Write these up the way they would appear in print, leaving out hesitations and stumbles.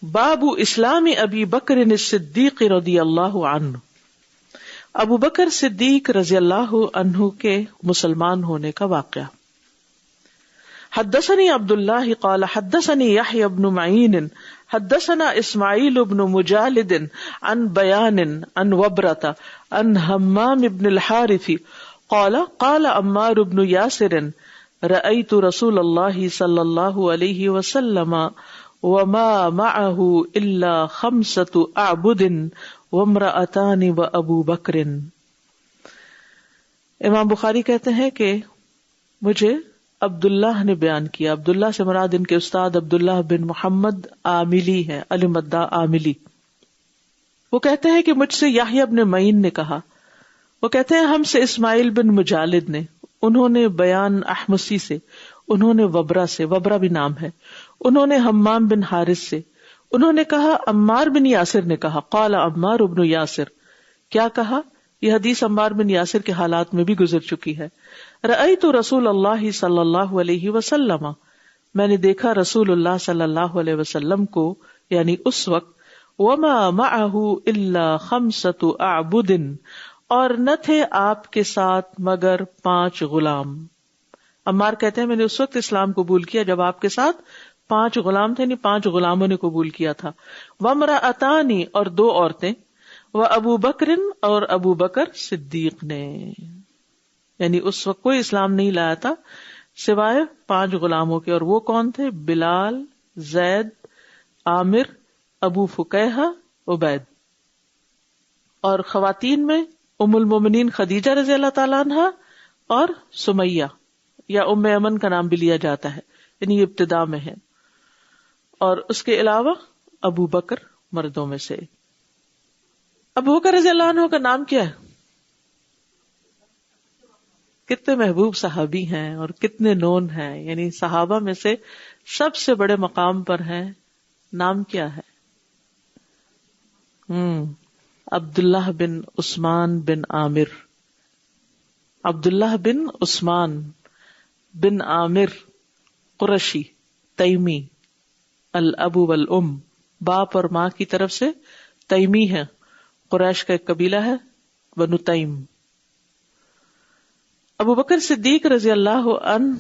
باب اسلام ابی بکر الصدیق رضی اللہ عنہ، ابو بکر صدیق رضی اللہ عنہ کے مسلمان ہونے کا واقعہ۔ حدثني عبد الله قال حدثني يحيى بن معين حدثنا اسماعيل بن مجالد عن بيان عن وبرة عن همام بن الحارث قال قال عمار بن ياسر رأيت رسول الله صلى الله عليه وسلم وما معه إلا 5 أعبد وامرأتان وأبو بكر۔ امام بخاری کہتے ہیں کہ مجھے عبداللہ نے بیان کیا، عبداللہ سے مراد ان کے استاد عبداللہ بن محمد عاملی ہے، المدہ عاملی۔ وہ کہتے ہیں کہ مجھ سے یحییٰ بن معین نے کہا، وہ کہتے ہیں ہم سے اسماعیل بن مجالد نے، انہوں نے بیان احمسی سے، انہوں نے وبرہ سے، وبرہ بھی نام ہے، انہوں نے حمام بن حارث سے، انہوں نے کہا عمار بن یاسر نے کہا، قال عمار بن یاسر، کیا کہا؟ یہ حدیث عمار بن یاسر کے حالات میں بھی گزر چکی ہے۔ رأیت رسول اللہ صلی اللہ علیہ وسلم، میں نے دیکھا رسول اللہ صلی اللہ علیہ وسلم کو، یعنی اس وقت، وما معه الا 5 اعبد، اور نہ تھے آپ کے ساتھ مگر 5 غلام۔ عمار کہتے ہیں میں نے اس وقت اسلام قبول کیا جب آپ کے ساتھ 5 غلام تھے، یعنی 5 غلاموں نے قبول کیا تھا۔ وامرأتان، اور 2 عورتیں، وابو بکر، اور ابو بکر صدیق نے، یعنی اس وقت کوئی اسلام نہیں لایا تھا سوائے 5 غلاموں کے، اور وہ کون تھے؟ بلال، زید، عامر، ابو فکیہہ، عبید۔ اور خواتین میں ام المومنین خدیجہ رضی اللہ تعالیٰ عنہا اور سمیہ، یا ام ایمن کا نام بھی لیا جاتا ہے، یعنی یہ ابتدا میں ہے۔ اور اس کے علاوہ ابو بکر مردوں میں سے۔ ابو بکر رضی اللہ عنہ کا نام کیا ہے؟ کتنے محبوب صحابی ہیں اور کتنے نون ہیں، یعنی صحابہ میں سے سب سے بڑے مقام پر ہیں۔ نام کیا ہے؟ عبداللہ بن عثمان بن عامر، عبداللہ بن عثمان بن عامر قرشی تیمی، الابو والام، باپ اور ماں کی طرف سے تیمی ہے، قریش کا ایک قبیلہ ہے بنو تیم۔ ابو بکر صدیق رضی اللہ عنہ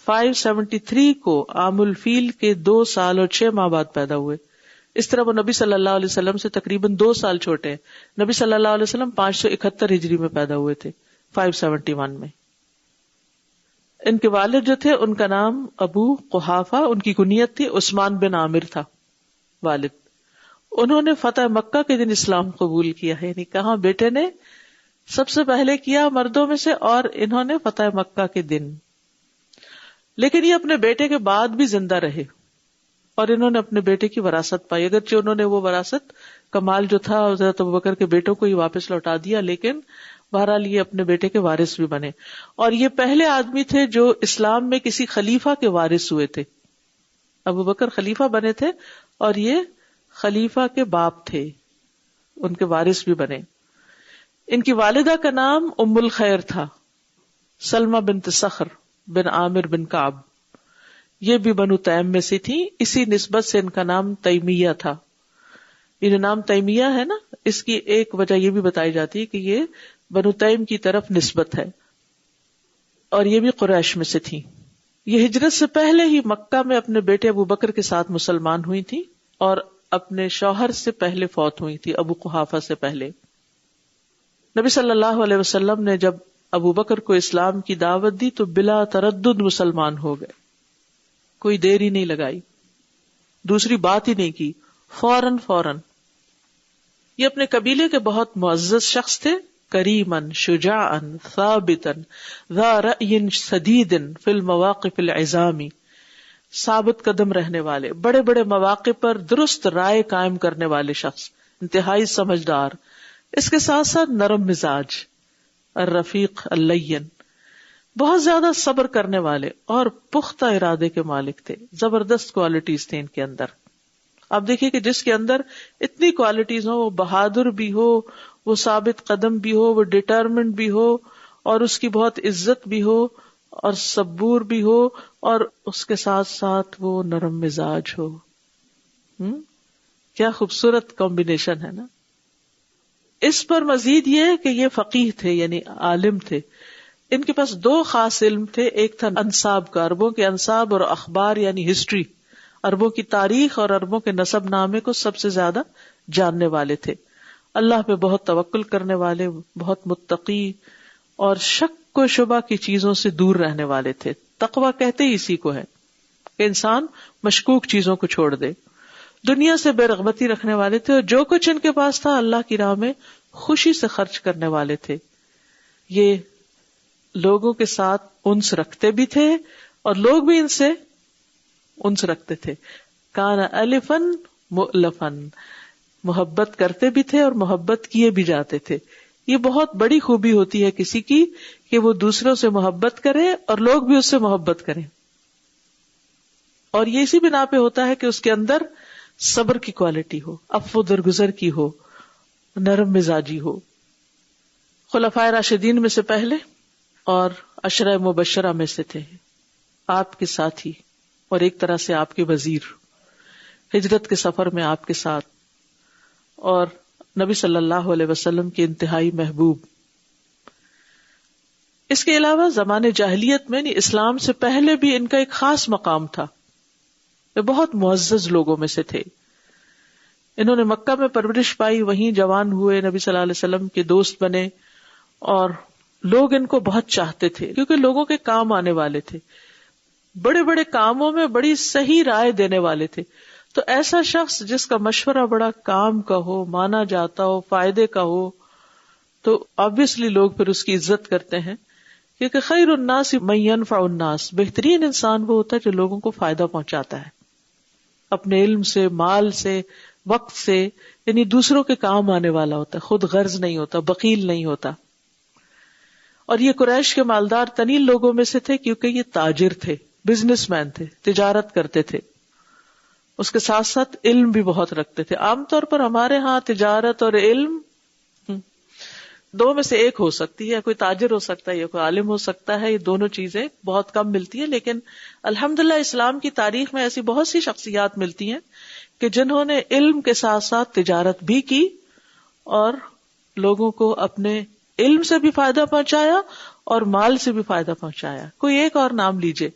573 کو عام الفیل کے 2 سال اور 6 ماہ بعد پیدا ہوئے۔ اس طرح وہ نبی صلی اللہ علیہ وسلم سے تقریباً 2 سال چھوٹے ہیں۔ نبی صلی اللہ علیہ وسلم 571 ہجری میں پیدا ہوئے تھے، 571 میں۔ ان کے والد جو تھے ان کا نام ابو قحافہ، ان کی کنیت تھی، عثمان بن عامر تھا والد۔ انہوں نے فتح مکہ کے دن اسلام قبول کیا ہے، یعنی کہاں بیٹے نے سب سے پہلے کیا مردوں میں سے، اور انہوں نے فتح مکہ کے دن۔ لیکن یہ اپنے بیٹے کے بعد بھی زندہ رہے اور انہوں نے اپنے بیٹے کی وراثت پائی، اگرچہ انہوں نے وہ وراثت کمال جو تھا حضرت ابوبکر کے بیٹوں کو ہی واپس لوٹا دیا، لیکن بہرحال یہ اپنے بیٹے کے وارث بھی بنے۔ اور یہ پہلے آدمی تھے جو اسلام میں کسی خلیفہ کے وارث ہوئے تھے۔ ابوبکر خلیفہ بنے تھے اور یہ خلیفہ کے باپ تھے، ان کے وارث بھی بنے۔ ان کی والدہ کا نام ام الخیر تھا، سلمہ بنت صخر بن عامر بن کعب، یہ بھی بنو تیم میں سے تھی، اسی نسبت سے ان کا نام تیمیہ تھا۔ یہ جو نام تیمیہ ہے نا، اس کی ایک وجہ یہ بھی بتائی جاتی ہے کہ یہ بنو تیم کی طرف نسبت ہے، اور یہ بھی قریش میں سے تھی۔ یہ ہجرت سے پہلے ہی مکہ میں اپنے بیٹے ابو بکر کے ساتھ مسلمان ہوئی تھی اور اپنے شوہر سے پہلے فوت ہوئی تھی، ابو قحافہ سے پہلے۔ نبی صلی اللہ علیہ وسلم نے جب ابو بکر کو اسلام کی دعوت دی تو بلا تردد مسلمان ہو گئے، کوئی دیر ہی نہیں لگائی، دوسری بات ہی نہیں کی، فوراً۔ یہ اپنے قبیلے کے بہت معزز شخص تھے، کریمن، شجاعن، ثابتن، ذا رأی سدید فی المواقف العظامی، ثابت قدم رہنے والے، بڑے بڑے مواقع پر درست رائے قائم کرنے والے شخص، انتہائی سمجھدار، اس کے ساتھ ساتھ نرم مزاج، الرفیق اللین، بہت زیادہ صبر کرنے والے اور پختہ ارادے کے مالک تھے۔ زبردست کوالٹیز تھے ان کے اندر۔ آپ دیکھیے کہ جس کے اندر اتنی کوالٹیز ہوں، وہ بہادر بھی ہو، وہ ثابت قدم بھی ہو، وہ ڈٹرمنٹ بھی ہو، اور اس کی بہت عزت بھی ہو، اور صبور بھی ہو، اور اس کے ساتھ ساتھ وہ نرم مزاج ہو، کیا خوبصورت کمبینیشن ہے نا. اس پر مزید یہ ہے کہ یہ فقیہ تھے، یعنی عالم تھے. ان کے پاس دو خاص علم تھے. ایک تھا انساب کا، عربوں کے انساب اور اخبار یعنی ہسٹری، عربوں کی تاریخ اور عربوں کے نسب نامے کو سب سے زیادہ جاننے والے تھے. اللہ پہ بہت توکل کرنے والے، بہت متقی اور شک و شبہ کی چیزوں سے دور رہنے والے تھے. تقویٰ کہتے ہی اسی کو ہے کہ انسان مشکوک چیزوں کو چھوڑ دے. دنیا سے بے رغبتی رکھنے والے تھے اور جو کچھ ان کے پاس تھا اللہ کی راہ میں خوشی سے خرچ کرنے والے تھے. یہ لوگوں کے ساتھ انس رکھتے بھی تھے اور لوگ بھی ان سے انس رکھتے تھے. کان الفن مؤلفن، محبت کرتے بھی تھے اور محبت کیے بھی جاتے تھے. یہ بہت بڑی خوبی ہوتی ہے کسی کی کہ وہ دوسروں سے محبت کرے اور لوگ بھی اس سے محبت کریں. اور یہ اسی بنا پہ ہوتا ہے کہ اس کے اندر صبر کی کوالٹی ہو، عفو درگزر کی ہو، نرم مزاجی ہو. خلفائے راشدین میں سے پہلے اور عشرہ مبشرہ میں سے تھے، آپ کے ساتھی اور ایک طرح سے آپ کے وزیر، ہجرت کے سفر میں آپ کے ساتھ، اور نبی صلی اللہ علیہ وسلم کے انتہائی محبوب. اس کے علاوہ زمانے جاہلیت میں اسلام سے پہلے بھی ان کا ایک خاص مقام تھا. یہ بہت معزز لوگوں میں سے تھے. انہوں نے مکہ میں پرورش پائی، وہیں جوان ہوئے، نبی صلی اللہ علیہ وسلم کے دوست بنے اور لوگ ان کو بہت چاہتے تھے کیونکہ لوگوں کے کام آنے والے تھے، بڑے بڑے کاموں میں بڑی صحیح رائے دینے والے تھے. تو ایسا شخص جس کا مشورہ بڑا کام کا ہو، مانا جاتا ہو، فائدے کا ہو، تو آبویسلی لوگ پھر اس کی عزت کرتے ہیں. کیونکہ خیر الناس من ينفع الناس، بہترین انسان وہ ہوتا ہے جو لوگوں کو فائدہ پہنچاتا ہے اپنے علم سے، مال سے، وقت سے، یعنی دوسروں کے کام آنے والا ہوتا ہے، خود غرض نہیں ہوتا، بخیل نہیں ہوتا. اور یہ قریش کے مالدار ترین لوگوں میں سے تھے کیونکہ یہ تاجر تھے، بزنس مین تھے، تجارت کرتے تھے. اس کے ساتھ ساتھ علم بھی بہت رکھتے تھے. عام طور پر ہمارے ہاں تجارت اور علم دو میں سے ایک ہو سکتی ہے، کوئی تاجر ہو سکتا ہے یا کوئی عالم ہو سکتا ہے. یہ دونوں چیزیں بہت کم ملتی ہیں، لیکن الحمدللہ اسلام کی تاریخ میں ایسی بہت سی شخصیات ملتی ہیں کہ جنہوں نے علم کے ساتھ ساتھ تجارت بھی کی اور لوگوں کو اپنے علم سے بھی فائدہ پہنچایا اور مال سے بھی فائدہ پہنچایا. کوئی ایک اور نام لیجئے،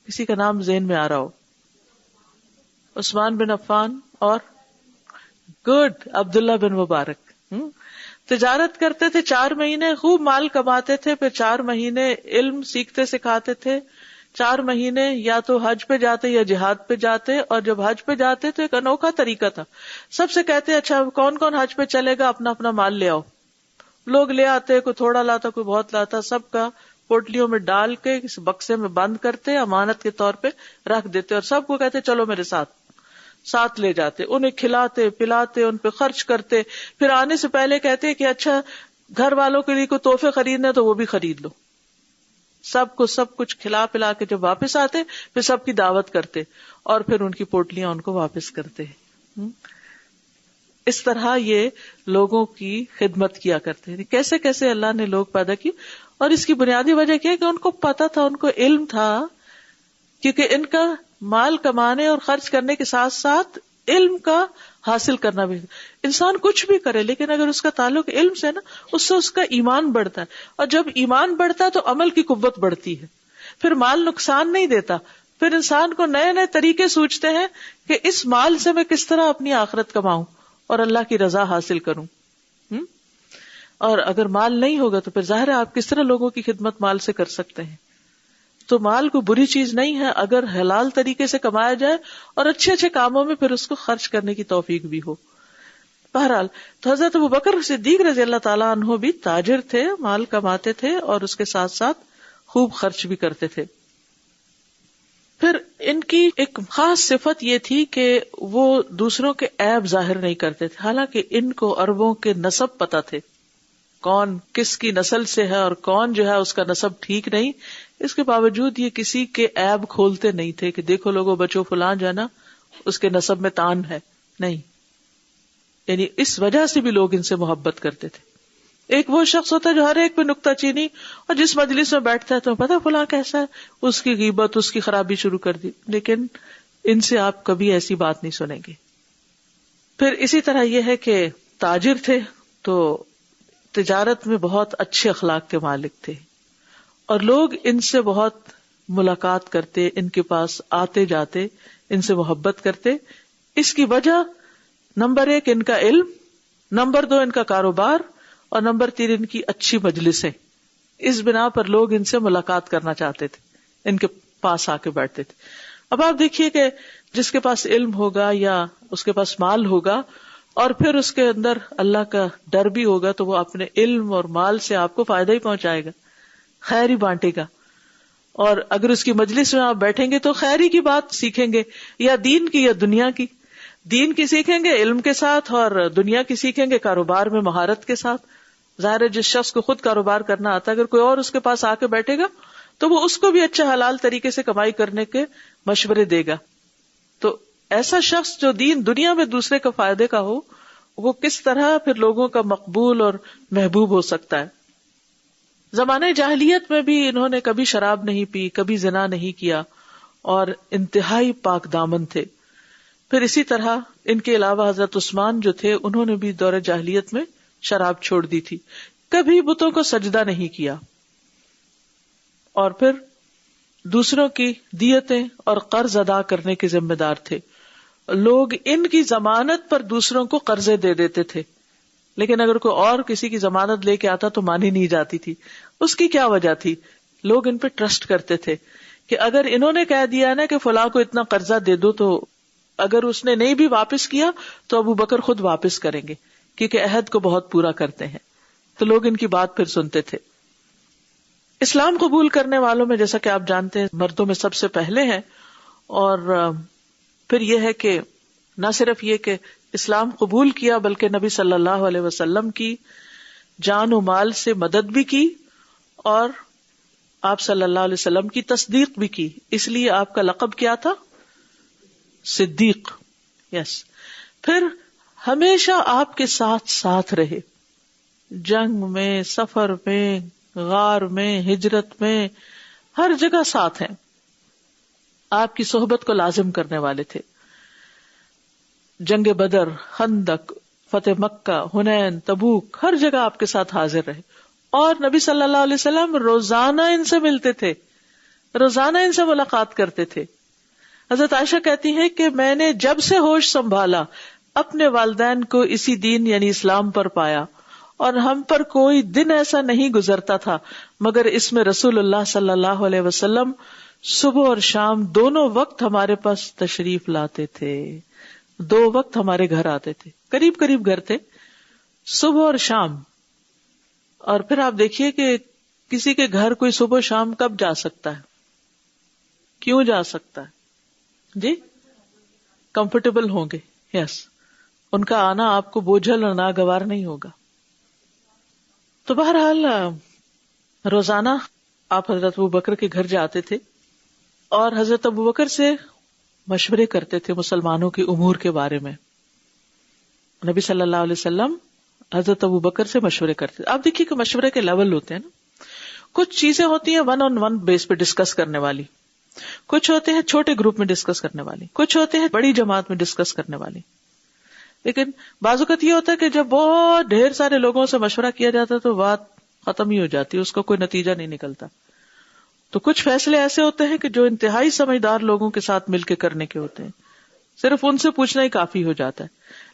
کسی کا نام ذہن میں آ رہا ہو. عثمان بن عفان اور گڈ عبداللہ بن مبارک. تجارت کرتے تھے، 4 مہینے خوب مال کماتے تھے، پھر 4 مہینے علم سیکھتے سکھاتے تھے. 4 مہینے یا تو حج پہ جاتے یا جہاد پہ جاتے، اور جب حج پہ جاتے تو ایک انوکھا طریقہ تھا. سب سے کہتے اچھا کون کون حج پہ چلے گا، اپنا اپنا مال لے آؤ. لوگ لے آتے، کوئی تھوڑا لاتا کوئی بہت لاتا، سب کا پوٹلیوں میں ڈال کے اس بکسے میں بند کرتے، امانت کے طور پہ رکھ دیتے، اور سب کو کہتے چلو میرے ساتھ لے جاتے. انہیں کھلاتے پلاتے، ان پہ خرچ کرتے. پھر آنے سے پہلے کہتے کہ اچھا گھر والوں کے لیے کوئی تحفے خریدنے تو وہ بھی خرید لو. سب کو سب کچھ کھلا پلا کے جب واپس آتے پھر سب کی دعوت کرتے اور پھر ان کی پوٹلیاں ان کو واپس کرتے. اس طرح یہ لوگوں کی خدمت کیا کرتے ہیں. کیسے کیسے اللہ نے لوگ پیدا کی، اور اس کی بنیادی وجہ کیا ہے کہ ان کو پتا تھا، ان کو علم تھا، کیونکہ ان کا مال کمانے اور خرچ کرنے کے ساتھ ساتھ علم کا حاصل کرنا بھی. انسان کچھ بھی کرے لیکن اگر اس کا تعلق علم سے نا، اس سے اس کا ایمان بڑھتا ہے، اور جب ایمان بڑھتا ہے تو عمل کی قوت بڑھتی ہے. پھر مال نقصان نہیں دیتا، پھر انسان کو نئے نئے طریقے سوچتے ہیں کہ اس مال سے میں کس طرح اپنی آخرت کماؤں اور اللہ کی رضا حاصل کروں. اور اگر مال نہیں ہوگا تو پھر ظاہر ہے آپ کس طرح لوگوں کی خدمت مال سے کر سکتے ہیں. تو مال کوئی بری چیز نہیں ہے اگر حلال طریقے سے کمایا جائے اور اچھے اچھے کاموں میں پھر اس کو خرچ کرنے کی توفیق بھی ہو. بہرحال تو حضرت ابوبکر صدیق رضی اللہ تعالیٰ عنہ بھی تاجر تھے، مال کماتے تھے اور اس کے ساتھ ساتھ خوب خرچ بھی کرتے تھے. پھر ان کی ایک خاص صفت یہ تھی کہ وہ دوسروں کے عیب ظاہر نہیں کرتے تھے. حالانکہ ان کو عربوں کے نسب پتہ تھے، کون کس کی نسل سے ہے اور کون جو ہے اس کا نسب ٹھیک نہیں. اس کے باوجود یہ کسی کے عیب کھولتے نہیں تھے کہ دیکھو لوگوں بچوں فلاں جو ہے نا اس کے نسب میں تان ہے. نہیں، یعنی اس وجہ سے بھی لوگ ان سے محبت کرتے تھے. ایک وہ شخص ہوتا ہے جو ہر ایک پہ نکتہ چینی، اور جس مجلس میں بیٹھتا ہے تو پتہ فلاں کیسا ہے، اس کی غیبت، اس کی خرابی شروع کر دی. لیکن ان سے آپ کبھی ایسی بات نہیں سنیں گے. پھر اسی طرح یہ ہے کہ تاجر تھے تو تجارت میں بہت اچھے اخلاق کے مالک تھے، اور لوگ ان سے بہت ملاقات کرتے، ان کے پاس آتے جاتے، ان سے محبت کرتے. اس کی وجہ نمبر 1 ان کا علم، نمبر 2 ان کا کاروبار، اور نمبر 3 ان کی اچھی مجلسیں. اس بنا پر لوگ ان سے ملاقات کرنا چاہتے تھے، ان کے پاس آ کے بیٹھتے تھے. اب آپ دیکھیے کہ جس کے پاس علم ہوگا یا اس کے پاس مال ہوگا اور پھر اس کے اندر اللہ کا ڈر بھی ہوگا، تو وہ اپنے علم اور مال سے آپ کو فائدہ ہی پہنچائے گا، خیر ہی بانٹے گا. اور اگر اس کی مجلس میں آپ بیٹھیں گے تو خیر ہی کی بات سیکھیں گے، یا دین کی یا دنیا کی. دین کی سیکھیں گے علم کے ساتھ، اور دنیا کی سیکھیں گے کاروبار میں مہارت کے ساتھ. ظاہر ہے جس شخص کو خود کاروبار کرنا آتا ہے، اگر کوئی اور اس کے پاس آ کے بیٹھے گا تو وہ اس کو بھی اچھا حلال طریقے سے کمائی کرنے کے مشورے دے گا. تو ایسا شخص جو دین دنیا میں دوسرے کا فائدے کا ہو، وہ کس طرح پھر لوگوں کا مقبول اور محبوب ہو سکتا ہے. زمانے جاہلیت میں بھی انہوں نے کبھی شراب نہیں پی، کبھی زنا نہیں کیا، اور انتہائی پاک دامن تھے. پھر اسی طرح ان کے علاوہ حضرت عثمان جو تھے، انہوں نے بھی دور جاہلیت میں شراب چھوڑ دی تھی، کبھی بتوں کو سجدہ نہیں کیا، اور پھر دوسروں کی دیتیں اور قرض ادا کرنے کے ذمہ دار تھے. لوگ ان کی ضمانت پر دوسروں کو قرضے دے دیتے تھے، لیکن اگر کوئی اور کسی کی ضمانت لے کے آتا تو مانی نہیں جاتی تھی. اس کی کیا وجہ تھی؟ لوگ ان پہ ٹرسٹ کرتے تھے کہ اگر انہوں نے کہہ دیا نا کہ فلاں کو اتنا قرضہ دے دو، تو اگر اس نے نہیں بھی واپس کیا تو ابو بکر خود واپس کریں گے، کیونکہ عہد کو بہت پورا کرتے ہیں. تو لوگ ان کی بات پھر سنتے تھے. اسلام قبول کرنے والوں میں جیسا کہ آپ جانتے ہیں مردوں میں سب سے پہلے ہیں، اور پھر یہ ہے کہ نہ صرف یہ کہ اسلام قبول کیا بلکہ نبی صلی اللہ علیہ وسلم کی جان و مال سے مدد بھی کی، اور آپ صلی اللہ علیہ وسلم کی تصدیق بھی کی. اس لیے آپ کا لقب کیا تھا؟ صدیق. یس. پھر ہمیشہ آپ کے ساتھ ساتھ رہے، جنگ میں، سفر میں، غار میں، ہجرت میں، ہر جگہ ساتھ ہیں. آپ کی صحبت کو لازم کرنے والے تھے. جنگ بدر، خندق، فتح مکہ، حنین، تبوک، ہر جگہ آپ کے ساتھ حاضر رہے. اور نبی صلی اللہ علیہ وسلم روزانہ ان سے ملتے تھے، روزانہ ان سے ملاقات کرتے تھے. حضرت عائشہ کہتی ہے کہ میں نے جب سے ہوش سنبھالا اپنے والدین کو اسی دین یعنی اسلام پر پایا، اور ہم پر کوئی دن ایسا نہیں گزرتا تھا مگر اس میں رسول اللہ صلی اللہ علیہ وسلم صبح اور شام دونوں وقت ہمارے پاس تشریف لاتے تھے. 2 وقت ہمارے گھر آتے تھے، قریب قریب گھر تھے، صبح اور شام. اور پھر آپ دیکھیے کہ کسی کے گھر کوئی صبح و شام کب جا سکتا ہے؟ کیوں جا سکتا ہے؟ جی کمفرٹیبل ہوں گے. یس. ان کا آنا آپ کو بوجھل اور ناگوار نہیں ہوگا. تو بہرحال روزانہ آپ حضرت ابو بکر کے گھر جاتے تھے اور حضرت ابو بکر سے مشورے کرتے تھے مسلمانوں کے امور کے بارے میں. نبی صلی اللہ علیہ وسلم حضرت ابو بکر سے مشورے کرتے تھے. آپ دیکھیے کہ مشورے کے لیول ہوتے ہیں نا. کچھ چیزیں ہوتی ہیں 1 on 1 بیس پہ ڈسکس کرنے والی، کچھ ہوتے ہیں چھوٹے گروپ میں ڈسکس کرنے والی، کچھ ہوتے ہیں بڑی جماعت میں ڈسکس کرنے والی. لیکن بعض اوقات یہ ہوتا ہے کہ جب بہت ڈھیر سارے لوگوں سے مشورہ کیا جاتا ہے تو بات ختم ہی ہو جاتی ہے، اس کا کوئی نتیجہ نہیں نکلتا. تو کچھ فیصلے ایسے ہوتے ہیں کہ جو انتہائی سمجھدار لوگوں کے ساتھ مل کے کرنے کے ہوتے ہیں، صرف ان سے پوچھنا ہی کافی ہو جاتا ہے.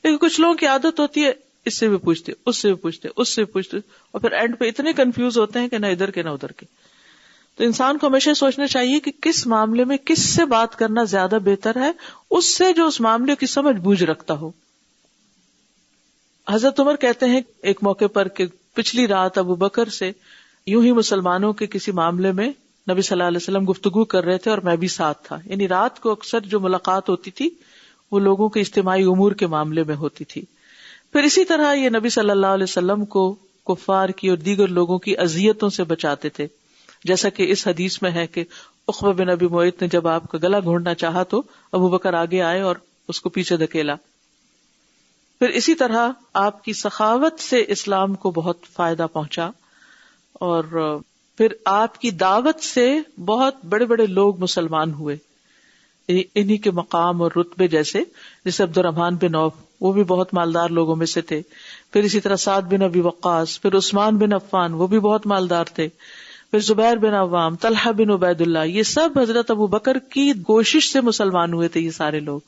لیکن کچھ لوگوں کی عادت ہوتی ہے اس سے بھی پوچھتے، اس سے بھی پوچھتے، اس سے بھی پوچھتے، اور پھر اینڈ پہ اتنے کنفیوز ہوتے ہیں کہ نہ ادھر کے نہ ادھر کے. تو انسان کو ہمیشہ سوچنا چاہیے کہ کس معاملے میں کس سے بات کرنا زیادہ بہتر ہے، اس سے جو اس معاملے کی سمجھ بوجھ رکھتا ہو. حضرت عمر کہتے ہیں ایک موقع پر کہ پچھلی رات ابو بکر سے یوں ہی مسلمانوں کے کسی معاملے میں نبی صلی اللہ علیہ وسلم گفتگو کر رہے تھے اور میں بھی ساتھ تھا. یعنی رات کو اکثر جو ملاقات ہوتی تھی وہ لوگوں کے اجتماعی امور کے معاملے میں ہوتی تھی. پھر اسی طرح یہ نبی صلی اللہ علیہ وسلم کو کفار کی اور دیگر لوگوں کی اذیتوں سے بچاتے تھے، جیسا کہ اس حدیث میں ہے کہ عقبہ بن ابی معیط نے جب آپ کا گلا گھونٹنا چاہا تو ابو بکر آگے آئے اور اس کو پیچھے دھکیلا. پھر اسی طرح آپ کی سخاوت سے اسلام کو بہت فائدہ پہنچا، اور پھر آپ کی دعوت سے بہت بڑے بڑے لوگ مسلمان ہوئے. انہی کے مقام اور رتبے جیسے، جیسے عبد الرحمن بن عوف، وہ بھی بہت مالدار لوگوں میں سے تھے. پھر اسی طرح سعد بن ابی وقاص، پھر عثمان بن عفان، وہ بھی بہت مالدار تھے. پھر زبیر بن عوام، طلحہ بن عبید اللہ، یہ سب حضرت ابو بکر کی کوشش سے مسلمان ہوئے تھے. یہ سارے لوگ،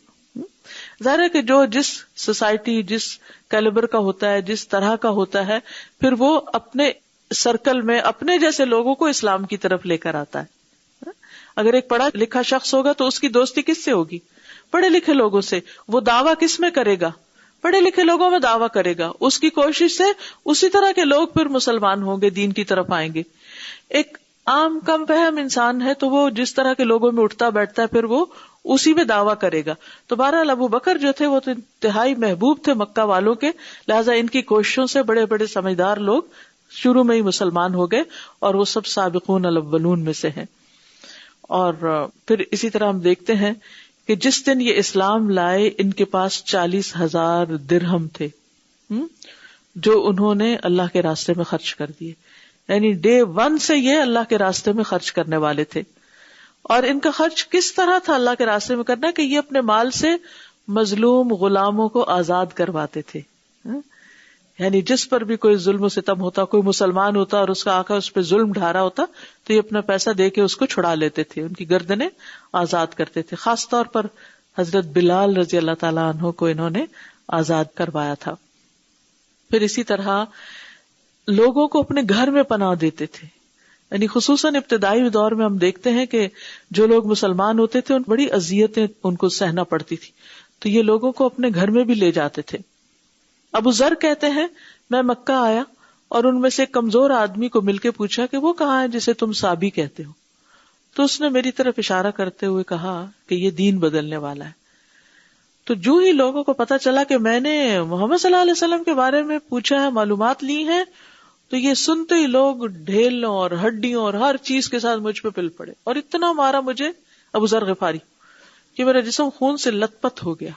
ظاہر ہے کہ جو جس سوسائٹی، جس کیلیبر کا ہوتا ہے، جس طرح کا ہوتا ہے، پھر وہ اپنے سرکل میں اپنے جیسے لوگوں کو اسلام کی طرف لے کر آتا ہے. اگر ایک پڑھا لکھا شخص ہوگا تو اس کی دوستی کس سے ہوگی؟ پڑھے لکھے لوگوں سے. وہ دعویٰ کس میں کرے گا؟ پڑھے لکھے لوگوں میں دعویٰ کرے گا. اس کی کوشش سے اسی طرح کے لوگ پھر مسلمان ہوں گے، دین کی طرف آئیں گے. ایک عام کم فہم انسان ہے تو وہ جس طرح کے لوگوں میں اٹھتا بیٹھتا ہے پھر وہ اسی میں دعویٰ کرے گا. تو بہرحال ابو بکر جو تھے وہ تو انتہائی محبوب تھے مکہ والوں کے، لہٰذا ان کی کوششوں سے بڑے بڑے سمجھدار لوگ شروع میں ہی مسلمان ہو گئے، اور وہ سب سابقون الاولون میں سے ہیں. اور پھر اسی طرح ہم دیکھتے ہیں کہ جس دن یہ اسلام لائے ان کے پاس 40,000 درہم تھے جو انہوں نے اللہ کے راستے میں خرچ کر دیے. یعنی ڈے 1 سے یہ اللہ کے راستے میں خرچ کرنے والے تھے. اور ان کا خرچ کس طرح تھا اللہ کے راستے میں کرنا کہ یہ اپنے مال سے مظلوم غلاموں کو آزاد کرواتے تھے. یعنی جس پر بھی کوئی ظلم و ستم ہوتا، کوئی مسلمان ہوتا اور اس کا آقا اس پہ ظلم ڈھا رہا ہوتا تو یہ اپنا پیسہ دے کے اس کو چھڑا لیتے تھے، ان کی گردنیں آزاد کرتے تھے. خاص طور پر حضرت بلال رضی اللہ تعالیٰ عنہ کو انہوں نے آزاد کروایا تھا. پھر اسی طرح لوگوں کو اپنے گھر میں پناہ دیتے تھے. یعنی خصوصاً ابتدائی دور میں ہم دیکھتے ہیں کہ جو لوگ مسلمان ہوتے تھے ان بڑی اذیتیں ان کو سہنا پڑتی تھی، تو یہ لوگوں کو اپنے گھر میں بھی لے جاتے تھے. ابو ذر کہتے ہیں میں مکہ آیا اور ان میں سے ایک کمزور آدمی کو مل کے پوچھا کہ وہ کہاں ہے جسے تم صابی کہتے ہو؟ تو اس نے میری طرف اشارہ کرتے ہوئے کہا کہ یہ دین بدلنے والا ہے. تو جو ہی لوگوں کو پتا چلا کہ میں نے محمد صلی اللہ علیہ وسلم کے بارے میں پوچھا ہے، معلومات لی ہیں، تو یہ سنتے ہی لوگ ڈھیلوں اور ہڈیوں اور ہر چیز کے ساتھ مجھ پہ پل پڑے، اور اتنا مارا مجھے ابو ذر غفاری کہ میرا جسم خون سے لت پت ہو گیا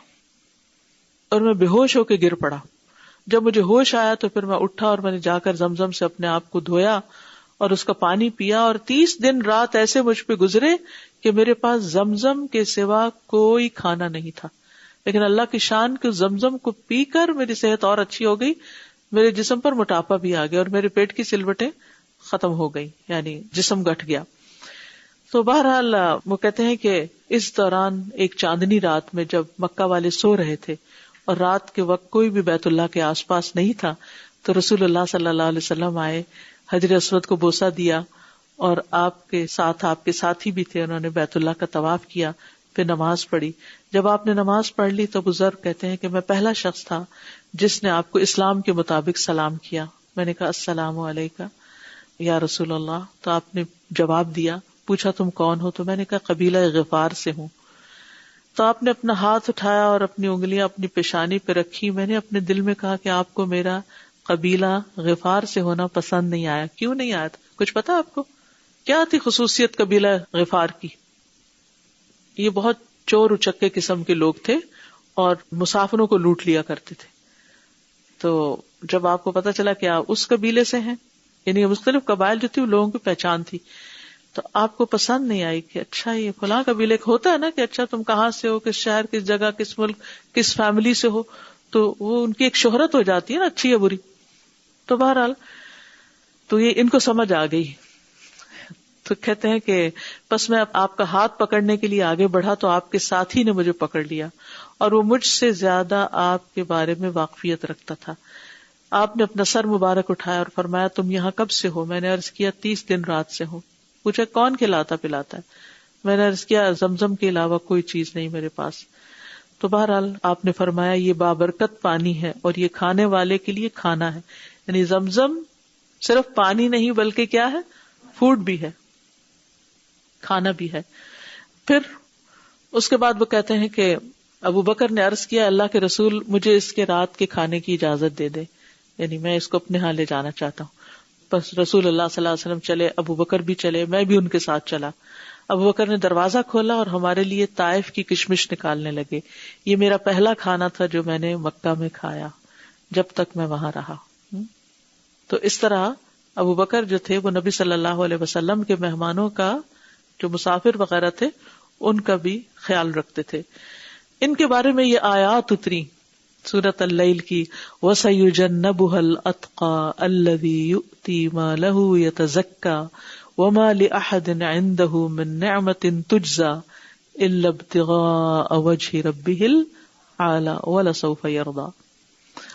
اور میں بے ہوش ہو کے گر پڑا. جب مجھے ہوش آیا تو پھر میں اٹھا اور میں نے جا کر زمزم سے اپنے آپ کو دھویا اور اس کا پانی پیا، اور 30 دن رات ایسے مجھ پہ گزرے کہ میرے پاس زمزم کے سوا کوئی کھانا نہیں تھا. لیکن اللہ کی شان کے زمزم کو پی کر میری صحت اور اچھی ہو گئی، میرے جسم پر موٹاپا بھی آ گیا اور میرے پیٹ کی سلوٹیں ختم ہو گئی، یعنی جسم گٹ گیا. تو بہرحال وہ کہتے ہیں کہ اس دوران ایک چاندنی رات میں جب مکہ والے سو رہے تھے اور رات کے وقت کوئی بھی بیت اللہ کے آس پاس نہیں تھا، تو رسول اللہ صلی اللہ علیہ وسلم آئے، حجر اسود کو بوسہ دیا، اور آپ کے ساتھ آپ کے ساتھی بھی تھے، انہوں نے بیت اللہ کا طواف کیا، پھر نماز پڑھی. جب آپ نے نماز پڑھ لی تو ابو ذر کہتے ہیں کہ میں پہلا شخص تھا جس نے آپ کو اسلام کے مطابق سلام کیا. میں نے کہا السلام علیکم یا رسول اللہ، تو آپ نے جواب دیا. پوچھا تم کون ہو؟ تو میں نے کہا قبیلہ غفار سے ہوں. تو آپ نے اپنا ہاتھ اٹھایا اور اپنی انگلیاں اپنی پیشانی پہ رکھی. میں نے اپنے دل میں کہا کہ آپ کو میرا قبیلہ غفار سے ہونا پسند نہیں آیا. کیوں نہیں آیا تھا؟ کچھ پتا آپ کو کیا تھی خصوصیت قبیلہ غفار کی؟ یہ بہت چور اچکے قسم کے لوگ تھے اور مسافروں کو لوٹ لیا کرتے تھے. تو جب آپ کو پتا چلا کہ آپ اس قبیلے سے ہیں، یعنی مختلف قبائل جو تھی لوگوں کی پہچان تھی، تو آپ کو پسند نہیں آئی کہ اچھا یہ فلاں قبیلے کا ہوتا ہے نا کہ اچھا تم کہاں سے ہو، کس شہر، کس جگہ، کس ملک، کس فیملی سے ہو، تو وہ ان کی ایک شہرت ہو جاتی ہے نا، اچھی یا بری. تو بہرحال تو یہ ان کو سمجھ آ گئی. تو کہتے ہیں کہ بس میں آپ کا ہاتھ پکڑنے کے لیے آگے بڑھا تو آپ کے ساتھی نے مجھے پکڑ لیا، اور وہ مجھ سے زیادہ آپ کے بارے میں واقفیت رکھتا تھا. آپ نے اپنا سر مبارک اٹھایا اور فرمایا تم یہاں کب سے ہو؟ میں نے عرض کیا 30 دن رات سے ہوں. پوچھا کون کھلاتا پلاتا ہے؟ میں نے عرض کیا زمزم کے علاوہ کوئی چیز نہیں میرے پاس. تو بہرحال آپ نے فرمایا یہ بابرکت پانی ہے اور یہ کھانے والے کے لیے کھانا ہے. یعنی زمزم صرف پانی نہیں بلکہ کیا ہے؟ فوڈ بھی ہے، کھانا بھی ہے. پھر اس کے بعد وہ کہتے ہیں کہ ابو بکر نے عرض کیا اللہ کے رسول مجھے اس کے رات کے کھانے کی اجازت دے دے، یعنی میں اس کو اپنے ہاں لے جانا چاہتا ہوں. بس رسول اللہ صلی اللہ علیہ وسلم چلے، ابو بکر بھی چلے، میں بھی ان کے ساتھ چلا. ابو بکر نے دروازہ کھولا اور ہمارے لیے طائف کی کشمش نکالنے لگے. یہ میرا پہلا کھانا تھا جو میں نے مکہ میں کھایا جب تک میں وہاں رہا. تو اس طرح ابو بکر جو تھے وہ نبی صلی اللہ علیہ وسلم کے مہمانوں کا، جو مسافر وغیرہ تھے، ان کا بھی خیال رکھتے تھے. ان کے بارے میں یہ آیات اتری سورۃ اللیل کی، وَسَيُجَنَّبُهَا الْأَتْقَى الَّذِي يُؤْتِي مَالَهُ يَتَزَكَّى وَمَا لِأَحَدٍ عِندَهُ مِن نِّعْمَةٍ تُجْزَى إِلَّا ابْتِغَاءَ وَجْهِ رَبِّهِ الْأَعْلَى وَلَسَوْفَ يَرْضَى.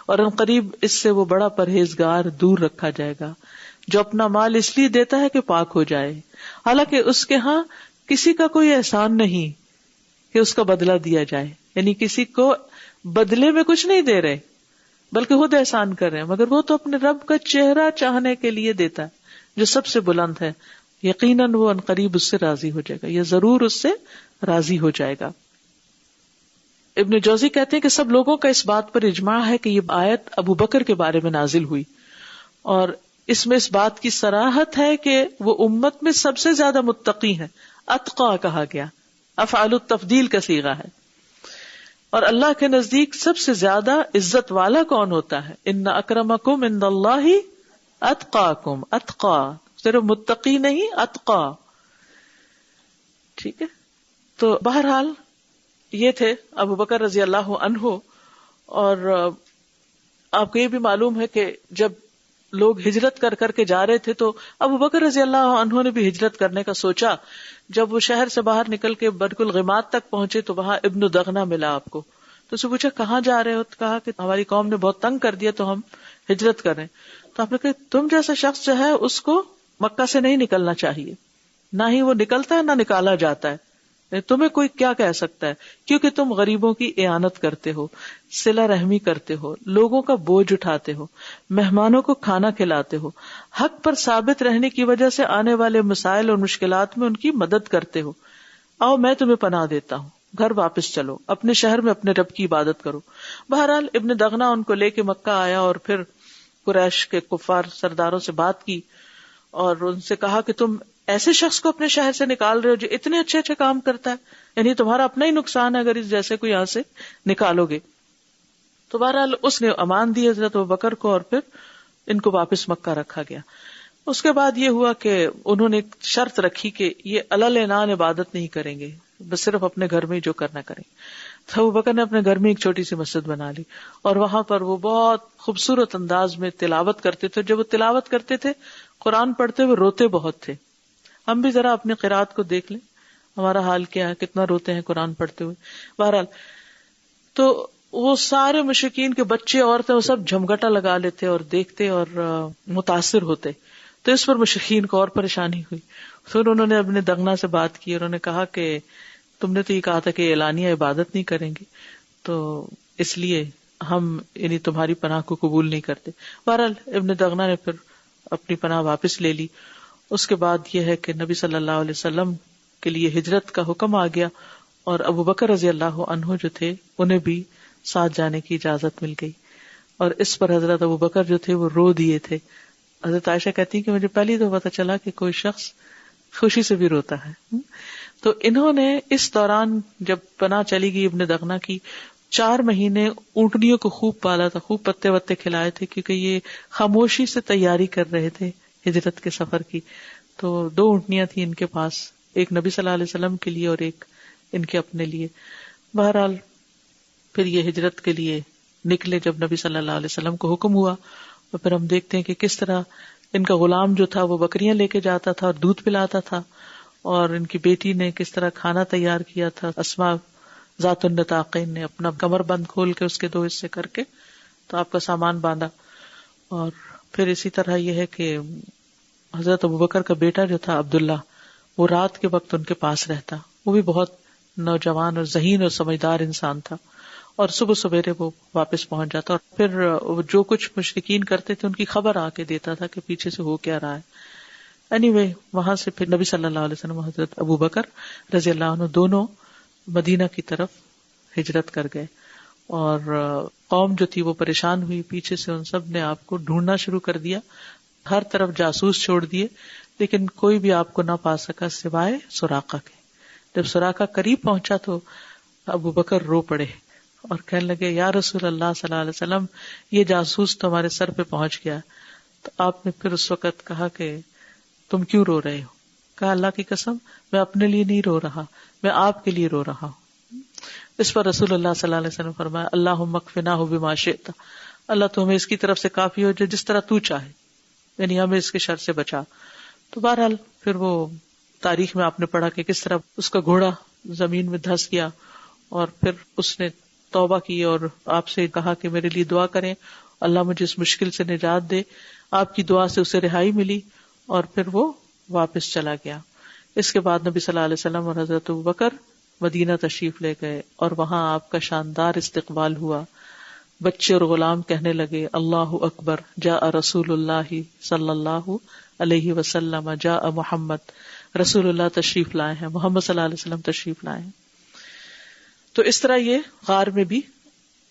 اور ان قریب اس سے وہ بڑا پرہیزگار دور رکھا جائے گا جو اپنا مال اس لیے دیتا ہے کہ پاک ہو جائے، حالانکہ اس کے ہاں کسی کا کوئی احسان نہیں کہ اس کا بدلہ دیا جائے، یعنی کسی کو بدلے میں کچھ نہیں دے رہے بلکہ خود احسان کر رہے ہیں، مگر وہ تو اپنے رب کا چہرہ چاہنے کے لیے دیتا ہے جو سب سے بلند ہے. یقیناً وہ ان قریب اس سے راضی ہو جائے گا، یہ ضرور اس سے راضی ہو جائے گا. ابن جوزی کہتے ہیں کہ سب لوگوں کا اس بات پر اجماع ہے کہ یہ آیت ابو بکر کے بارے میں نازل ہوئی، اور اس میں اس بات کی صراحت ہے کہ وہ امت میں سب سے زیادہ متقی ہیں. اتقا کہا گیا، افعال التفضیل کا صیغہ ہے. اور اللہ کے نزدیک سب سے زیادہ عزت والا کون ہوتا ہے؟ ان اکرمکم عند اللہ اتقاکم. اتقا صرف متقی نہیں، اتقا. ٹھیک ہے، تو بہرحال یہ تھے ابو بکر رضی اللہ عنہ. اور آپ کو یہ بھی معلوم ہے کہ جب لوگ ہجرت کر کر کے جا رہے تھے تو ابو بکر رضی اللہ عنہ نے بھی ہجرت کرنے کا سوچا. جب وہ شہر سے باہر نکل کے برق الغماد تک پہنچے تو وہاں ابن دغنہ ملا آپ کو. تو اسے پوچھا کہاں جا رہے ہو؟ تو کہا کہ ہماری قوم نے بہت تنگ کر دیا تو ہم ہجرت کر رہے ہیں. تو آپ نے کہا تم جیسا شخص جو ہے اس کو مکہ سے نہیں نکلنا چاہیے، نہ ہی وہ نکلتا ہے نہ نکالا جاتا ہے. تمہیں کوئی کیا کہہ سکتا ہے، کیونکہ تم غریبوں کی اعانت کرتے ہو، صلہ رحمی کرتے ہو، لوگوں کا بوجھ اٹھاتے ہو، مہمانوں کو کھانا کھلاتے ہو، حق پر ثابت رہنے کی وجہ سے آنے والے مسائل اور مشکلات میں ان کی مدد کرتے ہو. آؤ میں تمہیں پناہ دیتا ہوں، گھر واپس چلو، اپنے شہر میں اپنے رب کی عبادت کرو. بہرحال ابن دغنہ ان کو لے کے مکہ آیا اور پھر قریش کے کفار سرداروں سے بات کی اور ان سے کہا کہ تم ایسے شخص کو اپنے شہر سے نکال رہے ہو جو اتنے اچھے اچھے کام کرتا ہے، یعنی تمہارا اپنا ہی نقصان ہے اگر اس جیسے کو یہاں سے نکالو گے. تو بہرحال اس نے امان دی حضرت ابوبکر کو اور پھر ان کو واپس مکہ رکھا گیا. اس کے بعد یہ ہوا کہ انہوں نے ایک شرط رکھی کہ یہ علل عبادت نہیں کریں گے، بس صرف اپنے گھر میں ہی جو کرنا کریں. تو ابوبکر نے اپنے گھر میں ایک چھوٹی سی مسجد بنا لی اور وہاں پر وہ بہت خوبصورت انداز میں تلاوت کرتے تھے. جب وہ تلاوت کرتے تھے قرآن پڑھتے ہوئے روتے بہت تھے. ہم بھی ذرا اپنی قرات کو دیکھ لیں، ہمارا حال کیا ہے، کتنا روتے ہیں قرآن پڑھتے ہوئے. بہرحال تو وہ سارے مشرکین کے بچے عورتیں وہ سب جھمگٹا لگا لیتے اور دیکھتے اور متاثر ہوتے. تو اس پر مشرکین کو اور پریشانی ہوئی. پھر انہوں نے اپنے دغنا سے بات کی، انہوں نے کہا کہ تم نے تو یہ کہا تھا کہ اعلانیہ عبادت نہیں کریں گے، تو اس لیے ہم یعنی تمہاری پناہ کو قبول نہیں کرتے. بہرحال ابن دغنا نے پھر اپنی پناہ واپس لے لی. اس کے بعد یہ ہے کہ نبی صلی اللہ علیہ وسلم کے لیے ہجرت کا حکم آ گیا اور ابو بکر رضی اللہ عنہ جو تھے انہیں بھی ساتھ جانے کی اجازت مل گئی. اور اس پر حضرت ابو بکر جو تھے وہ رو دیے تھے. حضرت عائشہ کہتی کہ مجھے پہلی تو پتا چلا کہ کوئی شخص خوشی سے بھی روتا ہے. تو انہوں نے اس دوران جب پناہ چلی گئی ابن دغنا کی 4 مہینے اونٹنیوں کو خوب پالا تھا، خوب پتے وتے کھلائے تھے، کیونکہ یہ خاموشی سے تیاری کر رہے تھے ہجرت کے سفر کی. تو 2 اونٹنیاں تھیں ان کے پاس، ایک نبی صلی اللہ علیہ وسلم کے لیے اور ایک ان کے اپنے لیے. بہرحال پھر یہ ہجرت کے لیے نکلے جب نبی صلی اللہ علیہ وسلم کو حکم ہوا. اور پھر ہم دیکھتے ہیں کہ کس طرح ان کا غلام جو تھا وہ بکریاں لے کے جاتا تھا اور دودھ پلاتا تھا، اور ان کی بیٹی نے کس طرح کھانا تیار کیا تھا. اسماء ذات النطاقین نے اپنا کمر بند کھول کے اس کے 2 حصے کر کے تو آپ کا سامان باندھا. اور پھر اسی طرح یہ ہے کہ حضرت ابوبکر کا بیٹا جو تھا عبداللہ، وہ رات کے وقت ان کے پاس رہتا. وہ بھی بہت نوجوان اور ذہین اور سمجھدار انسان تھا، اور صبح سویرے وہ واپس پہنچ جاتا اور پھر جو کچھ مشرکین کرتے تھے ان کی خبر آ کے دیتا تھا کہ پیچھے سے ہو کیا رہا ہے. anyway وہاں سے پھر نبی صلی اللہ علیہ وسلم حضرت ابوبکر رضی اللہ عنہ دونوں مدینہ کی طرف ہجرت کر گئے. اور قوم جو تھی وہ پریشان ہوئی، پیچھے سے ان سب نے آپ کو ڈھونڈنا شروع کر دیا، ہر طرف جاسوس چھوڑ دیے، لیکن کوئی بھی آپ کو نہ پا سکا سوائے سراقہ کے. جب سراقہ قریب پہنچا تو ابوبکر رو پڑے اور کہنے لگے یا رسول اللہ صلی اللہ علیہ وسلم، یہ جاسوس تمہارے سر پہ پہنچ گیا. تو آپ نے پھر اس وقت کہا کہ تم کیوں رو رہے ہو؟ کہا اللہ کی قسم میں اپنے لیے نہیں رو رہا، میں آپ کے لیے رو رہا ہوں۔ اس پر رسول اللہ صلی اللہ علیہ وسلم فرمایا اللہم اکفناہ بما شئت، اللہ تو ہمیں اس کی طرف سے کافی ہو جس طرح تو چاہے، یعنی ہمیں اس کے شر سے بچا۔ تو بہرحال پھر وہ تاریخ میں آپ نے پڑھا کہ کس طرح اس کا گھوڑا زمین میں دھس گیا، اور پھر اس نے توبہ کی اور آپ سے کہا کہ میرے لیے دعا کریں، اللہ مجھے اس مشکل سے نجات دے۔ آپ کی دعا سے اسے رہائی ملی اور پھر وہ واپس چلا گیا۔ اس کے بعد نبی صلی اللہ علیہ وسلم اور حضرت ابوبکر مدینہ تشریف لے گئے اور وہاں آپ کا شاندار استقبال ہوا۔ بچے اور غلام کہنے لگے اللہ اکبر، جاء رسول اللہ صلی اللہ علیہ وسلم، جاء محمد، رسول اللہ تشریف لائے ہیں، محمد صلی اللہ علیہ وسلم تشریف لائے ہیں۔ تو اس طرح یہ غار میں بھی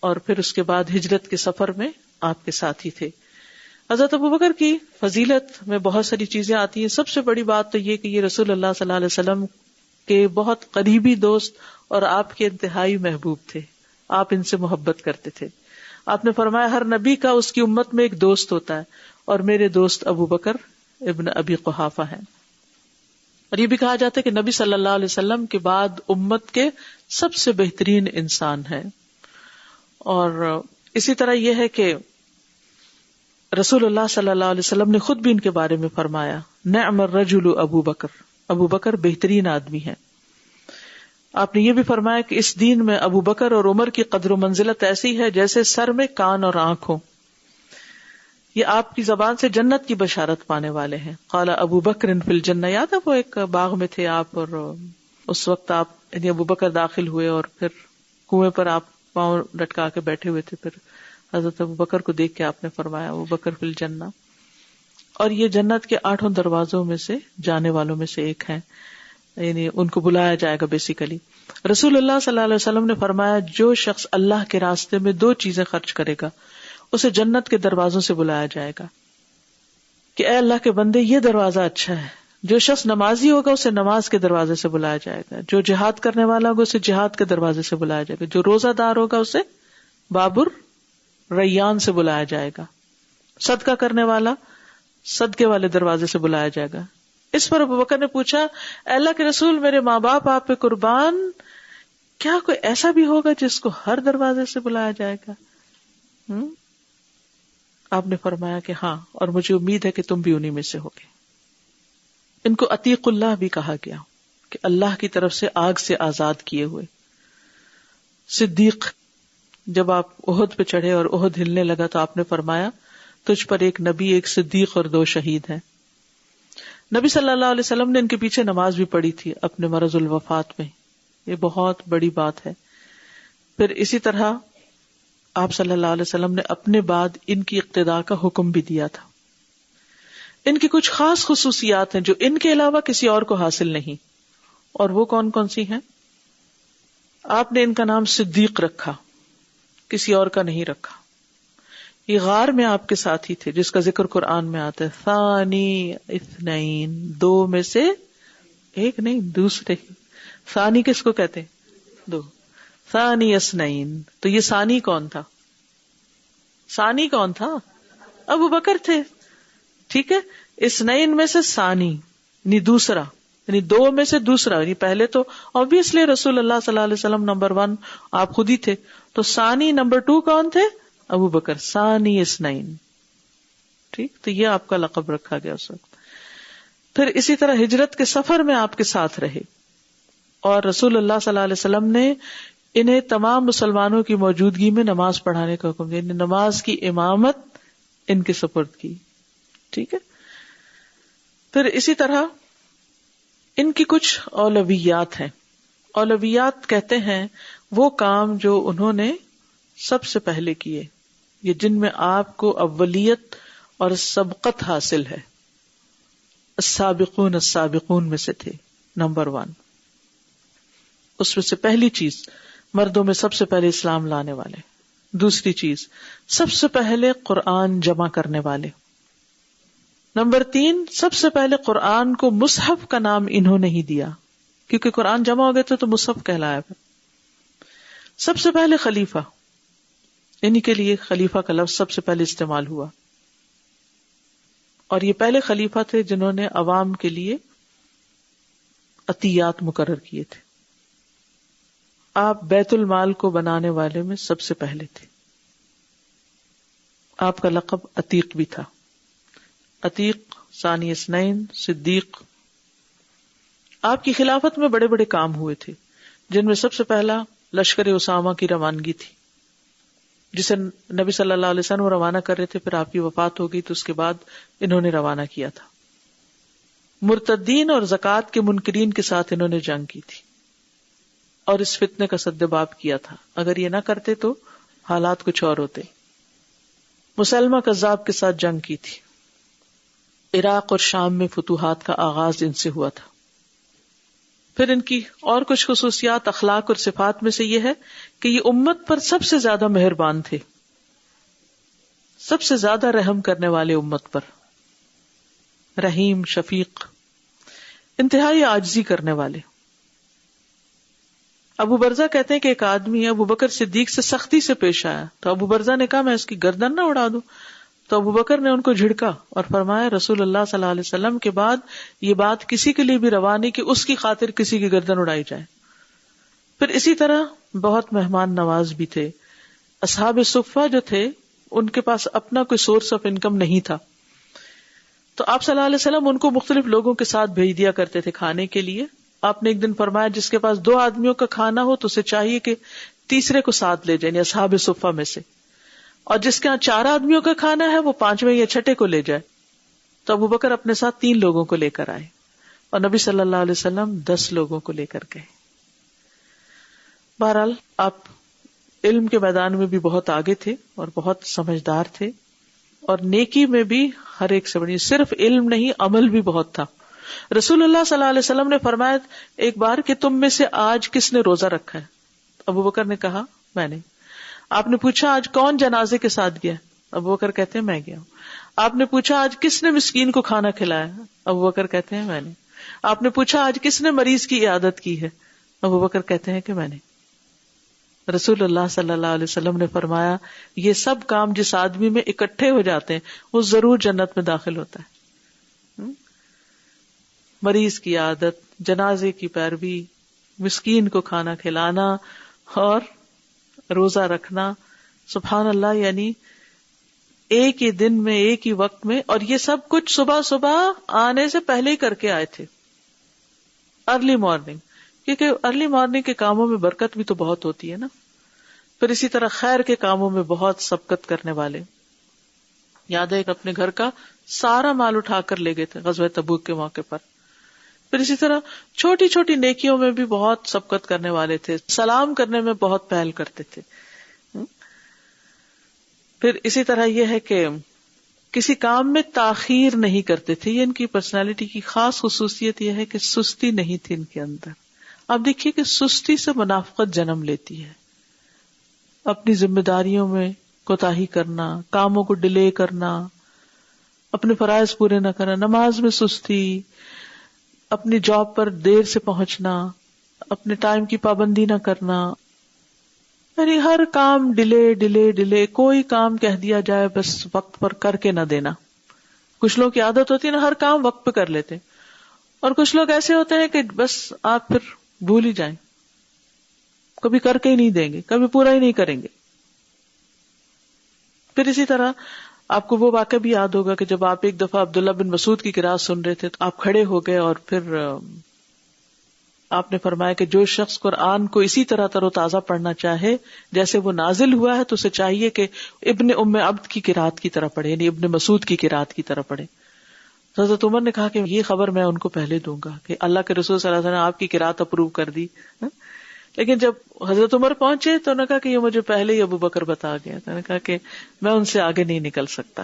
اور پھر اس کے بعد ہجرت کے سفر میں آپ کے ساتھی تھے۔ حضرت ابوبکر کی فضیلت میں بہت ساری چیزیں آتی ہیں۔ سب سے بڑی بات تو یہ کہ یہ رسول اللہ صلی اللہ علیہ وسلم کے بہت قریبی دوست اور آپ کے انتہائی محبوب تھے، آپ ان سے محبت کرتے تھے۔ آپ نے فرمایا ہر نبی کا اس کی امت میں ایک دوست ہوتا ہے، اور میرے دوست ابوبکر ابن ابی قحافہ ہیں۔ اور یہ بھی کہا جاتا ہے کہ نبی صلی اللہ علیہ وسلم کے بعد امت کے سب سے بہترین انسان ہیں۔ اور اسی طرح یہ ہے کہ رسول اللہ صلی اللہ علیہ وسلم نے خود بھی ان کے بارے میں فرمایا نعم الرجل ابو بکر، ابو بکر بہترین آدمی ہیں۔ آپ نے یہ بھی فرمایا کہ اس دین میں ابو بکر اور عمر کی قدر و منزلت ایسی ہے جیسے سر میں کان اور آنکھ ہو۔ یہ آپ کی زبان سے جنت کی بشارت پانے والے ہیں۔ قال ابو بکر فی الجنہ، یاد ہے وہ ایک باغ میں تھے آپ، اور اس وقت آپ یعنی ابو بکر داخل ہوئے اور پھر کنویں پر آپ پاؤں لٹکا کے بیٹھے ہوئے تھے، پھر حضرت ابو بکر کو دیکھ کے آپ نے فرمایا ابو بکر فی الجنہ۔ اور یہ جنت کے 8 دروازوں میں سے جانے والوں میں سے ایک ہیں، یعنی ان کو بلایا جائے گا بیسیکلی۔ رسول اللہ صلی اللہ علیہ وسلم نے فرمایا جو شخص اللہ کے راستے میں 2 چیزیں خرچ کرے گا اسے جنت کے دروازوں سے بلایا جائے گا کہ اے اللہ کے بندے یہ دروازہ اچھا ہے۔ جو شخص نمازی ہوگا اسے نماز کے دروازے سے بلایا جائے گا، جو جہاد کرنے والا ہوگا اسے جہاد کے دروازے سے بلایا جائے گا، جو روزہ دار ہوگا اسے بابر ریان سے بلایا جائے گا، صدقہ کرنے والا صدقے والے دروازے سے بلایا جائے گا۔ اس پر ابو بکر نے پوچھا اے اللہ کے رسول میرے ماں باپ آپ پہ قربان، کیا کوئی ایسا بھی ہوگا جس کو ہر دروازے سے بلایا جائے گا؟ آپ نے فرمایا کہ ہاں، اور مجھے امید ہے کہ تم بھی انہی میں سے ہوگے۔ ان کو عتیق اللہ بھی کہا گیا کہ اللہ کی طرف سے آگ سے آزاد کیے ہوئے۔ صدیق، جب آپ احد پہ چڑھے اور احد ہلنے لگا تو آپ نے فرمایا تجھ پر ایک نبی، ایک صدیق اور 2 شہید ہیں۔ نبی صلی اللہ علیہ وسلم نے ان کے پیچھے نماز بھی پڑھی تھی اپنے مرض الوفات میں، یہ بہت بڑی بات ہے۔ پھر اسی طرح آپ صلی اللہ علیہ وسلم نے اپنے بعد ان کی اقتداء کا حکم بھی دیا تھا۔ ان کی کچھ خاص خصوصیات ہیں جو ان کے علاوہ کسی اور کو حاصل نہیں، اور وہ کون کون سی ہیں؟ آپ نے ان کا نام صدیق رکھا، کسی اور کا نہیں رکھا۔ یہ غار میں آپ کے ساتھی تھے جس کا ذکر قرآن میں آتا ہے، ثانی اثنین، 2 میں سے ایک نہیں، دوسرے۔ ثانی کس کو کہتے ہیں؟ 2۔ ثانی اثنین، تو یہ ثانی کون تھا؟ ثانی کون تھا؟ ابو بکر تھے، ٹھیک ہے۔ اثنین میں سے ثانی یعنی دوسرا، یعنی 2 میں سے دوسرا، یعنی پہلے تو obviously رسول اللہ صلی اللہ علیہ وسلم نمبر 1 آپ خود ہی تھے، تو ثانی نمبر 2 کون تھے؟ ابو بکر، ثانی اثنین، ٹھیک۔ تو یہ آپ کا لقب رکھا گیا اس وقت۔ پھر اسی طرح ہجرت کے سفر میں آپ کے ساتھ رہے، اور رسول اللہ صلی اللہ علیہ وسلم نے انہیں تمام مسلمانوں کی موجودگی میں نماز پڑھانے کا حکم دیا، یعنی نماز کی امامت ان کے سپرد کی، ٹھیک ہے۔ پھر اسی طرح ان کی کچھ اولویات ہیں۔ اولویات کہتے ہیں وہ کام جو انہوں نے سب سے پہلے کیے، یہ جن میں آپ کو اولیت اور سبقت حاصل ہے۔ السابقون السابقون میں سے تھے، نمبر 1۔ اس میں سے پہلی چیز مردوں میں سب سے پہلے اسلام لانے والے، دوسری چیز سب سے پہلے قرآن جمع کرنے والے، نمبر 3 سب سے پہلے قرآن کو مصحف کا نام انہوں نے ہی دیا، کیونکہ قرآن جمع ہو گئے تھے تو مصحف کہلایا۔ سب سے پہلے خلیفہ، انہی کے لیے خلیفہ کا لفظ سب سے پہلے استعمال ہوا، اور یہ پہلے خلیفہ تھے جنہوں نے عوام کے لیے عطیات مقرر کیے تھے. آپ بیت المال کو بنانے والے میں سب سے پہلے تھے. آپ کا لقب عتیق بھی تھا. عتیق، ثانی اثنین، صدیق. آپ کی خلافت میں بڑے بڑے کام ہوئے تھے، جن میں سب سے پہلا لشکر اسامہ کی روانگی تھی، جسے نبی صلی اللہ علیہ وسلم روانہ کر رہے تھے. پھر آپ کی وفات ہو گئی تو اس کے بعد انہوں نے روانہ کیا تھا. مرتدین اور زکوٰۃ کے منکرین کے ساتھ انہوں نے جنگ کی تھی اور اس فتنے کا سدباب کیا تھا. اگر یہ نہ کرتے تو حالات کچھ اور ہوتے. مسلمہ کذاب کے ساتھ جنگ کی تھی. عراق اور شام میں فتوحات کا آغاز ان سے ہوا تھا. پھر ان کی اور کچھ خصوصیات اخلاق اور صفات میں سے یہ ہے کہ یہ امت پر سب سے زیادہ مہربان تھے، سب سے زیادہ رحم کرنے والے امت پر، رحیم، شفیق، انتہائی عاجزی کرنے والے. ابو برزہ کہتے ہیں کہ ایک آدمی ابو بکر صدیق سے سختی سے پیش آیا تو ابو برزہ نے کہا میں اس کی گردن نہ اڑا دوں. تو ابو بکر نے ان کو جھڑکا اور فرمایا رسول اللہ صلی اللہ علیہ وسلم کے بعد یہ بات کسی کے لیے بھی روا نہیں کہ اس کی خاطر کسی کی گردن اڑائی جائے. پھر اسی طرح بہت مہمان نواز بھی تھے. اصحاب صفہ جو تھے ان کے پاس اپنا کوئی سورس آف انکم نہیں تھا، تو آپ صلی اللہ علیہ وسلم ان کو مختلف لوگوں کے ساتھ بھیج دیا کرتے تھے کھانے کے لیے. آپ نے ایک دن فرمایا جس کے پاس 2 آدمیوں کا کھانا ہو تو اسے چاہیے کہ تیسرے کو ساتھ لے جائیں، یعنی اصحاب صفہ میں سے، اور جس کے ہاں 4 آدمیوں کا کھانا ہے وہ 5ویں یا 6 کو لے جائے. تو ابو بکر اپنے ساتھ 3 لوگوں کو لے کر آئے اور نبی صلی اللہ علیہ وسلم 10 لوگوں کو لے کر گئے. بہرحال آپ علم کے میدان میں بھی بہت آگے تھے اور بہت سمجھدار تھے، اور نیکی میں بھی ہر ایک سے بڑی، صرف علم نہیں عمل بھی بہت تھا. رسول اللہ صلی اللہ علیہ وسلم نے فرمایا ایک بار کہ تم میں سے آج کس نے روزہ رکھا ہے؟ ابو بکر نے کہا میں نے. آپ نے پوچھا آج کون جنازے کے ساتھ گیا؟ ابو بکر کہتے ہیں میں گیا ہوں. آپ نے پوچھا آج کس نے مسکین کو کھانا کھلایا؟ ابو بکر کہتے ہیں میں نے. آپ نے پوچھا آج کس نے مریض کی عیادت کی ہے؟ ابو بکر کہتے ہیں کہ میں نے. رسول اللہ صلی اللہ علیہ وسلم نے فرمایا یہ سب کام جس آدمی میں اکٹھے ہو جاتے ہیں وہ ضرور جنت میں داخل ہوتا ہے. مریض کی عادت، جنازے کی پیروی، مسکین کو کھانا کھلانا اور روزہ رکھنا. سبحان اللہ، یعنی ایک ہی دن میں ایک ہی وقت میں، اور یہ سب کچھ صبح صبح آنے سے پہلے ہی کر کے آئے تھے، ارلی مارننگ، کیونکہ ارلی مارننگ کے کاموں میں برکت بھی تو بہت ہوتی ہے نا. پھر اسی طرح خیر کے کاموں میں بہت سبقت کرنے والے. یاد ہے اپنے گھر کا سارا مال اٹھا کر لے گئے تھے غزوہ تبوک کے موقع پر. پھر اسی طرح چھوٹی چھوٹی نیکیوں میں بھی بہت سبقت کرنے والے تھے، سلام کرنے میں بہت پہل کرتے تھے. پھر اسی طرح یہ ہے کہ کسی کام میں تاخیر نہیں کرتے تھے. یہ ان کی پرسنالٹی کی خاص خصوصیت یہ ہے کہ سستی نہیں تھی ان کے اندر. آپ دیکھیے کہ سستی سے منافقت جنم لیتی ہے. اپنی ذمہ داریوں میں کوتاہی کرنا، کاموں کو ڈیلے کرنا، اپنے فرائض پورے نہ کرنا، نماز میں سستی، اپنی جاب پر دیر سے پہنچنا، اپنے ٹائم کی پابندی نہ کرنا، یعنی ہر کام ڈیلے ڈیلے ڈیلے. کوئی کام کہہ دیا جائے بس وقت پر کر کے نہ دینا. کچھ لوگ کی عادت ہوتی ہے نا ہر کام وقت پہ کر لیتے، اور کچھ لوگ ایسے ہوتے ہیں کہ بس آپ پھر بھول ہی جائیں، کبھی کر کے ہی نہیں دیں گے، کبھی پورا ہی نہیں کریں گے. پھر اسی طرح آپ کو وہ واقعہ بھی یاد ہوگا کہ جب آپ ایک دفعہ عبداللہ بن مسعود کی قرات سن رہے تھے تو آپ کھڑے ہو گئے اور پھر آپ نے فرمایا کہ جو شخص قرآن کو اسی طرح تر و تازہ پڑھنا چاہے جیسے وہ نازل ہوا ہے تو اسے چاہیے کہ ابن ام عبد کی قرات کی طرح پڑھے، یعنی ابن مسعود کی قرات کی طرح پڑھے. تو حضرت عمر نے کہا کہ یہ خبر میں ان کو پہلے دوں گا کہ اللہ کے رسول صلی اللہ علیہ وسلم نے آپ کی قرات اپروو کر دی. لیکن جب حضرت عمر پہنچے تو انہوں نے کہا کہ یہ مجھے پہلے ہی ابو بکر بتا گیا. تو نے کہا کہ میں ان سے آگے نہیں نکل سکتا.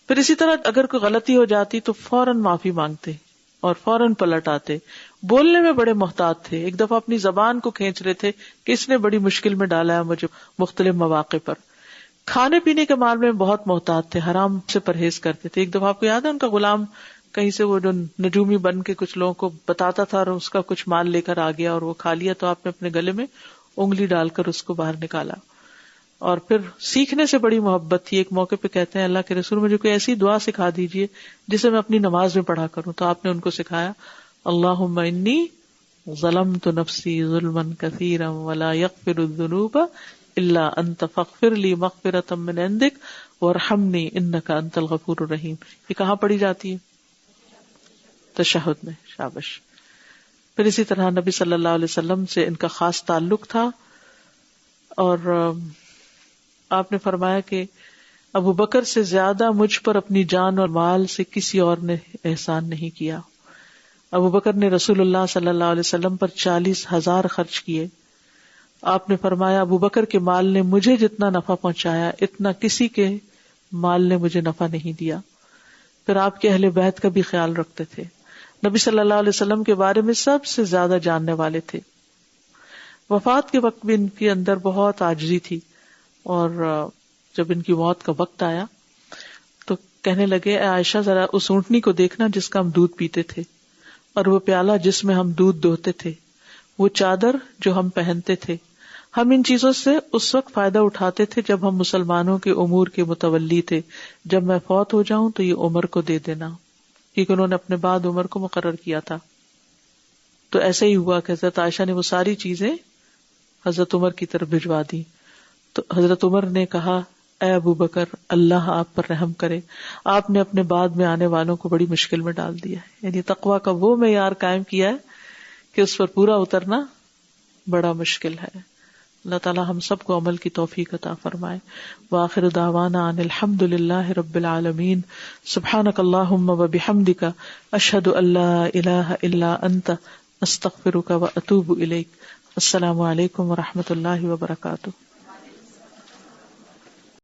پھر اسی طرح اگر کوئی غلطی ہو جاتی تو فوراً معافی مانگتے اور فوراً پلٹ آتے. بولنے میں بڑے محتاط تھے. ایک دفعہ اپنی زبان کو کھینچ رہے تھے کہ اس نے بڑی مشکل میں ڈالا ہے مجھے مختلف مواقع پر. کھانے پینے کے معاملے میں بہت محتاط تھے، حرام سے پرہیز کرتے تھے. ایک دفعہ آپ کو یاد ہے ان کا غلام کہیں سے وہ جو نجومی بن کے کچھ لوگوں کو بتاتا تھا اور اس کا کچھ مال لے کر آ گیا اور وہ کھا لیا، تو آپ نے اپنے گلے میں انگلی ڈال کر اس کو باہر نکالا. اور پھر سیکھنے سے بڑی محبت تھی. ایک موقع پہ کہتے ہیں اللہ کے رسول مجھے کوئی ایسی دعا سکھا دیجئے جسے میں اپنی نماز میں پڑھا کروں. تو آپ نے ان کو سکھایا اللہم انی ظلمت نفسی ظلما کثیرا ولا یغفر الذنوب الا انت فاغفر لی مغفرۃ من عندک وارحمنی انک انت الغفور الرحیم. یہ کہاں پڑھی جاتی ہے؟ تشہد میں. شابش. پھر اسی طرح نبی صلی اللہ علیہ وسلم سے ان کا خاص تعلق تھا، اور آپ نے فرمایا کہ ابو بکر سے زیادہ مجھ پر اپنی جان اور مال سے کسی اور نے احسان نہیں کیا. ابو بکر نے رسول اللہ صلی اللہ علیہ وسلم پر 40,000 خرچ کیے. آپ نے فرمایا ابو بکر کے مال نے مجھے جتنا نفع پہنچایا اتنا کسی کے مال نے مجھے نفع نہیں دیا. پھر آپ کے اہل بیت کا بھی خیال رکھتے تھے. نبی صلی اللہ علیہ وسلم کے بارے میں سب سے زیادہ جاننے والے تھے. وفات کے وقت بھی ان کے اندر بہت عاجزی تھی، اور جب ان کی موت کا وقت آیا تو کہنے لگے اے عائشہ ذرا اس اونٹنی کو دیکھنا جس کا ہم دودھ پیتے تھے، اور وہ پیالہ جس میں ہم دودھ دوہتے تھے، وہ چادر جو ہم پہنتے تھے. ہم ان چیزوں سے اس وقت فائدہ اٹھاتے تھے جب ہم مسلمانوں کے امور کے متولی تھے. جب میں فوت ہو جاؤں تو یہ عمر کو دے دینا، کیونکہ انہوں نے اپنے بعد عمر کو مقرر کیا تھا. تو ایسے ہی ہوا کہ حضرت عائشہ نے وہ ساری چیزیں حضرت عمر کی طرف بھجوا دی. تو حضرت عمر نے کہا اے ابو بکر اللہ آپ پر رحم کرے، آپ نے اپنے بعد میں آنے والوں کو بڑی مشکل میں ڈال دیا ہے. یعنی تقویٰ کا وہ معیار قائم کیا ہے کہ اس پر پورا اترنا بڑا مشکل ہے. اللہ تعالی ہم سب کو عمل کی توفیق عطا فرمائے. وآخر دعوانا ان الحمد للہ رب العالمین. سبحانک اللہم وبحمدک اشہد ان لا الہ الا انت استغفرک واتوب الیک. السلام علیکم ورحمۃ اللہ وبرکاتہ.